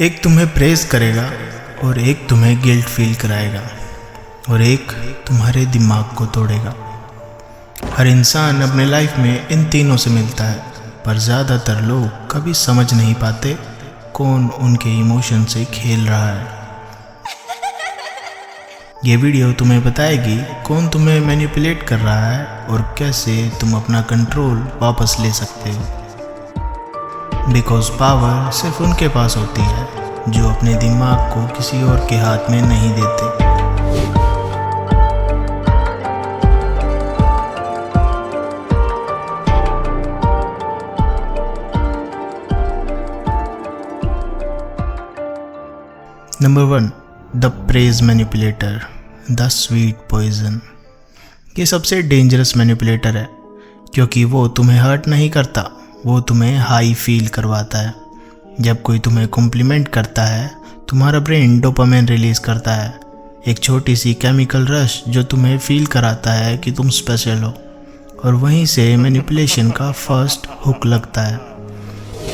एक तुम्हें प्रेज करेगा और एक तुम्हें गिल्ट फील कराएगा और एक तुम्हारे दिमाग को तोड़ेगा। हर इंसान अपने लाइफ में इन तीनों से मिलता है, पर ज़्यादातर लोग कभी समझ नहीं पाते कौन उनके इमोशन से खेल रहा है। ये वीडियो तुम्हें बताएगी कौन तुम्हें मैनिपुलेट कर रहा है और कैसे तुम अपना कंट्रोल वापस ले सकते हो। बिकॉज पावर सिर्फ उनके पास होती है जो अपने दिमाग को किसी और के हाथ में नहीं देते। Number 1, the praise manipulator, the sweet poison. ये सबसे डेंजरस मैनिपुलेटर है क्योंकि वो तुम्हें हर्ट नहीं करता, वो तुम्हें हाई फील करवाता है। जब कोई तुम्हें कॉम्प्लीमेंट करता है, तुम्हारा ब्रेन डोपामाइन रिलीज करता है, एक छोटी सी केमिकल रश जो तुम्हें फील कराता है कि तुम स्पेशल हो, और वहीं से मैनिपुलेशन का फर्स्ट हुक लगता है।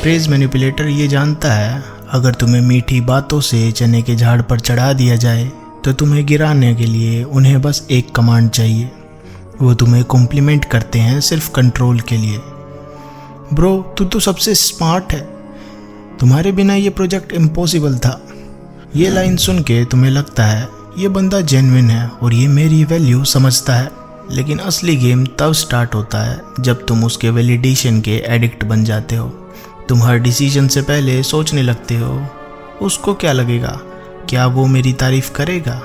प्रेज मैनिपुलेटर ये जानता है अगर तुम्हें मीठी बातों से चने के झाड़ पर चढ़ा दिया जाए तो तुम्हें गिराने के लिए उन्हें बस एक कमांड चाहिए। वो तुम्हें कॉम्प्लीमेंट करते हैं सिर्फ कंट्रोल के लिए। ब्रो, तू तो सबसे स्मार्ट है, तुम्हारे बिना ये प्रोजेक्ट इम्पॉसिबल था। ये लाइन सुन के तुम्हें लगता है ये बंदा जेन्युइन है और ये मेरी वैल्यू समझता है। लेकिन असली गेम तब स्टार्ट होता है जब तुम उसके वैलिडेशन के एडिक्ट बन जाते हो। तुम हर डिसीजन से पहले सोचने लगते हो उसको क्या लगेगा, क्या वो मेरी तारीफ करेगा,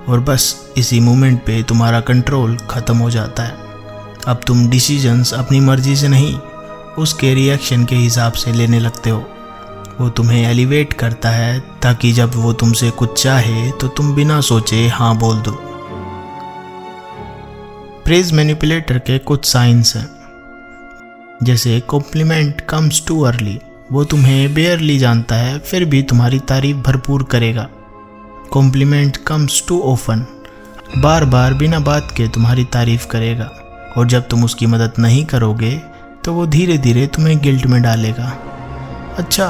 और बस इसी मोमेंट पे तुम्हारा कंट्रोल ख़त्म हो जाता है। अब तुम डिसीजंस अपनी मर्जी से नहीं, उसके रिएक्शन के हिसाब से लेने लगते हो। वो तुम्हें एलिवेट करता है ताकि जब वो तुमसे कुछ चाहे तो तुम बिना सोचे हाँ बोल दो। प्रेज मैनिपुलेटर के कुछ साइंस हैं, जैसे कॉम्प्लीमेंट कम्स टू अर्ली, वो तुम्हें बेयरली जानता है फिर भी तुम्हारी तारीफ भरपूर करेगा। कॉम्प्लीमेंट कम्स टू ऑफन, बार बार बिना बात के तुम्हारी तारीफ करेगा, और जब तुम उसकी मदद नहीं करोगे तो वो धीरे धीरे तुम्हें गिल्ट में डालेगा। अच्छा,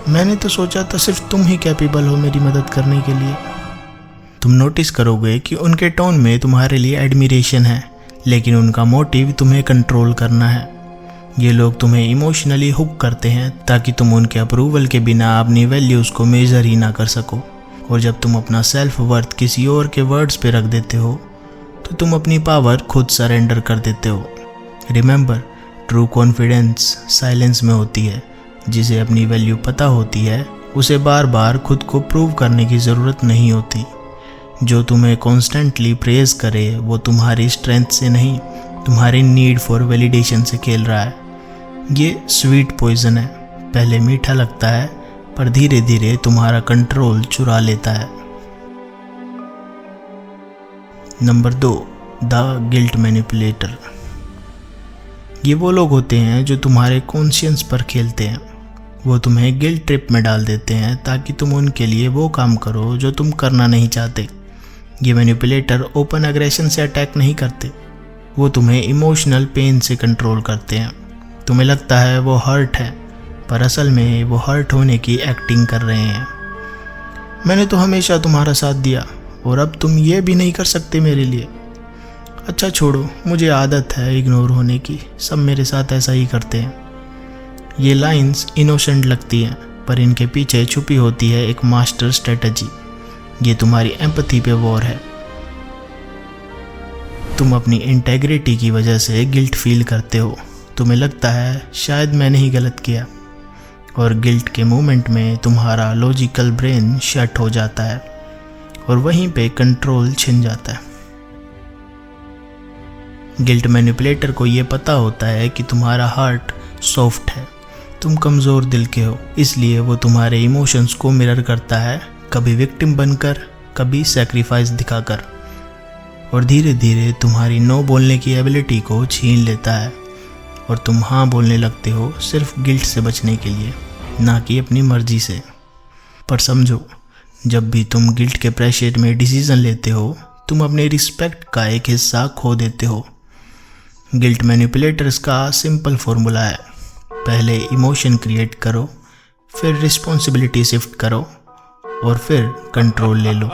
मैंने तो सोचा था सिर्फ तुम ही कैपेबल हो मेरी मदद करने के लिए। तुम नोटिस करोगे कि उनके टोन में तुम्हारे लिए एडमिरेशन है, लेकिन उनका मोटिव तुम्हें कंट्रोल करना है। ये लोग तुम्हें इमोशनली हुक करते हैं ताकि तुम उनके अप्रूवल के बिना अपनी वैल्यूज़ को मेज़र ही ना कर सको। और जब तुम अपना सेल्फ वर्थ किसी और के वर्ड्स पे रख देते हो तो तुम अपनी पावर खुद सरेंडर कर देते हो। रिमेंबर, ट्रू कॉन्फिडेंस साइलेंस में होती है। जिसे अपनी वैल्यू पता होती है उसे बार बार खुद को प्रूव करने की ज़रूरत नहीं होती। जो तुम्हें कॉन्स्टेंटली प्रेज करे वो तुम्हारी स्ट्रेंथ से नहीं, तुम्हारी नीड फॉर वैलिडेशन से खेल रहा है। ये स्वीट पॉइजन है, पहले मीठा लगता है पर धीरे धीरे तुम्हारा कंट्रोल चुरा लेता है। Number 2, the guilt manipulator. ये वो लोग होते हैं जो तुम्हारे कॉन्शियंस पर खेलते हैं। वो तुम्हें गिल्ट ट्रिप में डाल देते हैं ताकि तुम उनके लिए वो काम करो जो तुम करना नहीं चाहते। ये मैनिपुलेटर ओपन एग्रेशन से अटैक नहीं करते, वो तुम्हें इमोशनल पेन से कंट्रोल करते हैं। तुम्हें लगता है वो हर्ट है, पर असल में वो हर्ट होने की एक्टिंग कर रहे हैं। मैंने तो हमेशा तुम्हारा साथ दिया और अब तुम ये भी नहीं कर सकते मेरे लिए। अच्छा छोड़ो, मुझे आदत है इग्नोर होने की, सब मेरे साथ ऐसा ही करते हैं। ये लाइंस इनोसेंट लगती हैं पर इनके पीछे छुपी होती है एक मास्टर स्ट्रेटजी। ये तुम्हारी एम्पैथी पे वॉर है। तुम अपनी इंटेग्रिटी की वजह से गिल्ट फील करते हो। तुम्हें लगता है शायद मैंने ही गलत किया, और गिल्ट के मोमेंट में तुम्हारा लॉजिकल ब्रेन शट हो जाता है और वहीं पे कंट्रोल छिन जाता है। गिल्ट मैनिपुलेटर को ये पता होता है कि तुम्हारा हार्ट सॉफ्ट है, तुम कमज़ोर दिल के हो, इसलिए वो तुम्हारे इमोशंस को मिरर करता है, कभी विक्टिम बनकर, कभी सैक्रिफाइस दिखाकर, और धीरे धीरे तुम्हारी नो बोलने की एबिलिटी को छीन लेता है और तुम हाँ बोलने लगते हो सिर्फ गिल्ट से बचने के लिए, ना कि अपनी मर्जी से। पर समझो, जब भी तुम गिल्ट के प्रेशर में डिसीजन लेते हो तुम अपने रिस्पेक्ट का एक हिस्सा खो देते हो। गिल्ट मैनिपुलेटर्स का सिंपल फॉर्मूला है, पहले इमोशन क्रिएट करो, फिर रिस्पॉन्सिबिलिटी शिफ्ट करो और फिर कंट्रोल ले लो।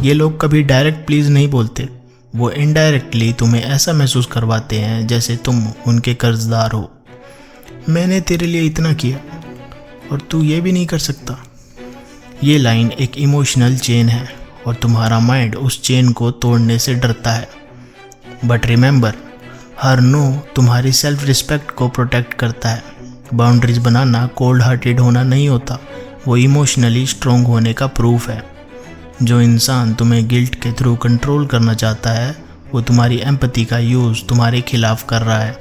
ये लोग कभी डायरेक्ट प्लीज़ नहीं बोलते, वो इनडायरेक्टली तुम्हें ऐसा महसूस करवाते हैं जैसे तुम उनके कर्जदार हो। मैंने तेरे लिए इतना किया और तू ये भी नहीं कर सकता। ये लाइन एक इमोशनल चेन है और तुम्हारा माइंड उस चेन को तोड़ने से डरता है। बट रिमेंबर, हर नो तुम्हारी सेल्फ रिस्पेक्ट को प्रोटेक्ट करता है। बाउंड्रीज बनाना कोल्ड हार्टेड होना नहीं होता, वो इमोशनली स्ट्रोंग होने का प्रूफ है। जो इंसान तुम्हें गिल्ट के थ्रू कंट्रोल करना चाहता है वो तुम्हारी एम्पैथी का यूज़ तुम्हारे खिलाफ कर रहा है,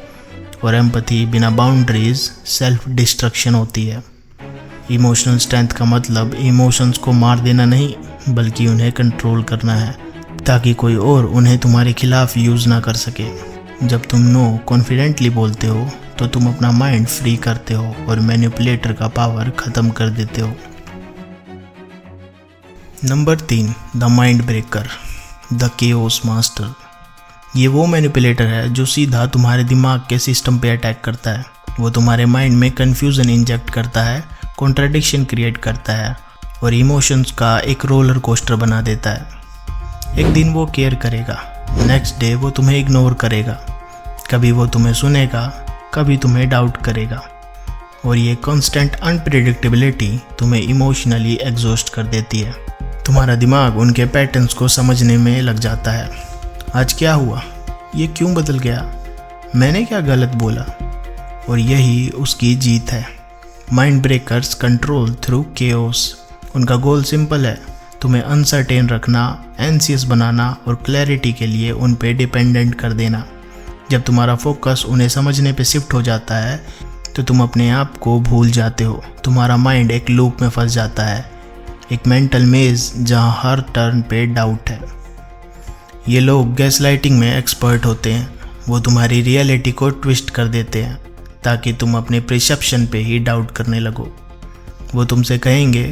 और एम्पैथी बिना बाउंड्रीज सेल्फ डिस्ट्रक्शन होती है। इमोशनल स्ट्रेंथ का मतलब इमोशंस को मार देना नहीं, बल्कि उन्हें कंट्रोल करना है ताकि कोई और उन्हें तुम्हारे खिलाफ यूज़ ना कर सके। जब तुम नो कॉन्फिडेंटली बोलते हो तो तुम अपना माइंड फ्री करते हो और मैनिपुलेटर का पावर ख़त्म कर देते हो। Number 3, the mind breaker, the chaos master. ये वो मैनिपुलेटर है जो सीधा तुम्हारे दिमाग के सिस्टम पे अटैक करता है। वो तुम्हारे माइंड में कन्फ्यूज़न इंजेक्ट करता है, कॉन्ट्राडिक्शन क्रिएट करता है और इमोशंस का एक रोलर कोस्टर बना देता है। एक दिन वो केयर करेगा, नेक्स्ट डे वो तुम्हें इग्नोर करेगा। कभी वो तुम्हें सुनेगा, कभी तुम्हें डाउट करेगा, और ये कांस्टेंट अनप्रेडिक्टेबिलिटी तुम्हें इमोशनली एग्जॉस्ट कर देती है। तुम्हारा दिमाग उनके पैटर्न्स को समझने में लग जाता है। आज क्या हुआ, ये क्यों बदल गया, मैंने क्या गलत बोला, और यही उसकी जीत है। Mind breakers control through chaos. उनका गोल सिंपल है, तुम्हें अनसर्टेन रखना, एंसियस बनाना और क्लैरिटी के लिए उन पे डिपेंडेंट कर देना। जब तुम्हारा फोकस उन्हें समझने पे शिफ्ट हो जाता है तो तुम अपने आप को भूल जाते हो। तुम्हारा माइंड एक लूप में फंस जाता है, एक मेंटल मेज जहां हर टर्न पे डाउट है। ये लोग गैसलाइटिंग में एक्सपर्ट होते हैं। वो तुम्हारी रियलिटी को ट्विस्ट कर देते हैं ताकि तुम अपने परसेप्शन पे ही डाउट करने लगो। वो तुमसे कहेंगे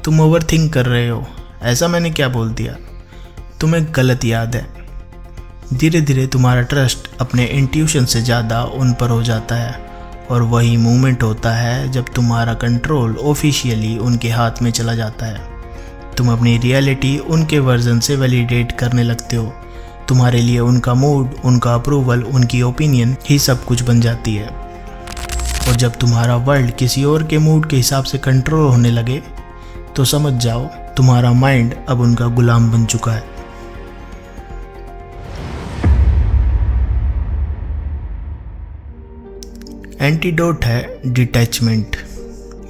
तुम ओवरथिंक कर रहे हो, ऐसा मैंने क्या बोल दिया, तुम्हें गलत याद है। धीरे धीरे तुम्हारा ट्रस्ट अपने इंट्यूशन से ज़्यादा उन पर हो जाता है, और वही मोमेंट होता है जब तुम्हारा कंट्रोल ऑफिशियली उनके हाथ में चला जाता है। तुम अपनी रियलिटी उनके वर्जन से वैलिडेट करने लगते हो। तुम्हारे लिए उनका मूड, उनका अप्रूवल, उनकी ओपिनियन ही सब कुछ बन जाती है। और जब तुम्हारा वर्ल्ड किसी और के मूड के हिसाब से कंट्रोल होने लगे तो समझ जाओ तुम्हारा माइंड अब उनका गुलाम बन चुका है। एंटीडोट है डिटैचमेंट।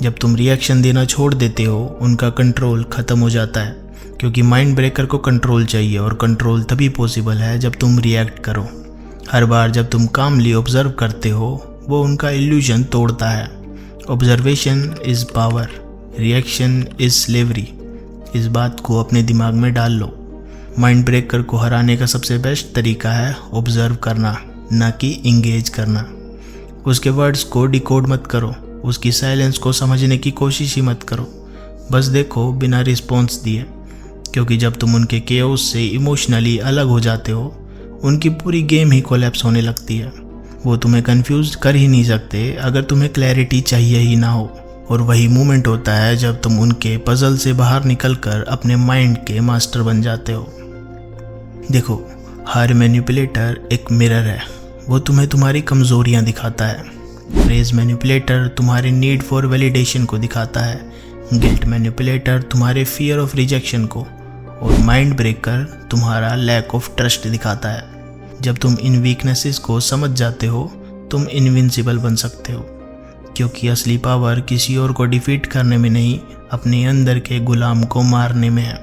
जब तुम रिएक्शन देना छोड़ देते हो उनका कंट्रोल ख़त्म हो जाता है, क्योंकि माइंड ब्रेकर को कंट्रोल चाहिए, और कंट्रोल तभी पॉसिबल है जब तुम रिएक्ट करो। हर बार जब तुम कामली ऑब्जर्व करते हो वो उनका इल्यूजन तोड़ता है। Observation is power, reaction is slavery. इस बात को अपने दिमाग में डाल लो। माइंड ब्रेकर को हराने का सबसे बेस्ट तरीका है ऑब्जर्व करना, ना कि इंगेज करना। उसके वर्ड्स को डिकोड मत करो, उसकी साइलेंस को समझने की कोशिश ही मत करो, बस देखो बिना रिस्पॉन्स दिए। क्योंकि जब तुम उनके केओस से इमोशनली अलग हो जाते हो उनकी पूरी गेम ही कोलैप्स होने लगती है। वो तुम्हें कंफ्यूज कर ही नहीं सकते अगर तुम्हें क्लैरिटी चाहिए ही ना हो। और वही मोमेंट होता है जब तुम उनके पजल से बाहर निकलकर अपने माइंड के मास्टर बन जाते हो। देखो, हर मैनिपुलेटर एक मिरर है, वो तुम्हें तुम्हारी कमज़ोरियाँ दिखाता है। प्रेज मैनिपुलेटर तुम्हारे नीड फॉर वैलिडेशन को दिखाता है, गिल्ट मैनिपुलेटर तुम्हारे फियर ऑफ रिजेक्शन को, और माइंड ब्रेकर तुम्हारा लैक ऑफ ट्रस्ट दिखाता है। जब तुम इन वीकनेसेस को समझ जाते हो तुम इनविंसिबल बन सकते हो, क्योंकि असली पावर किसी और को डिफीट करने में नहीं, अपने अंदर के गुलाम को मारने में है।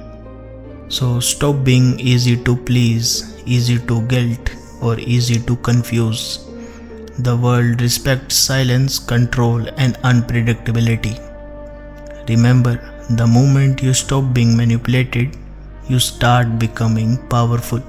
So stop being easy to please, easy to guilt or easy to confuse. The world respects silence, control and unpredictability. Remember, the moment you stop being manipulated, you start becoming powerful.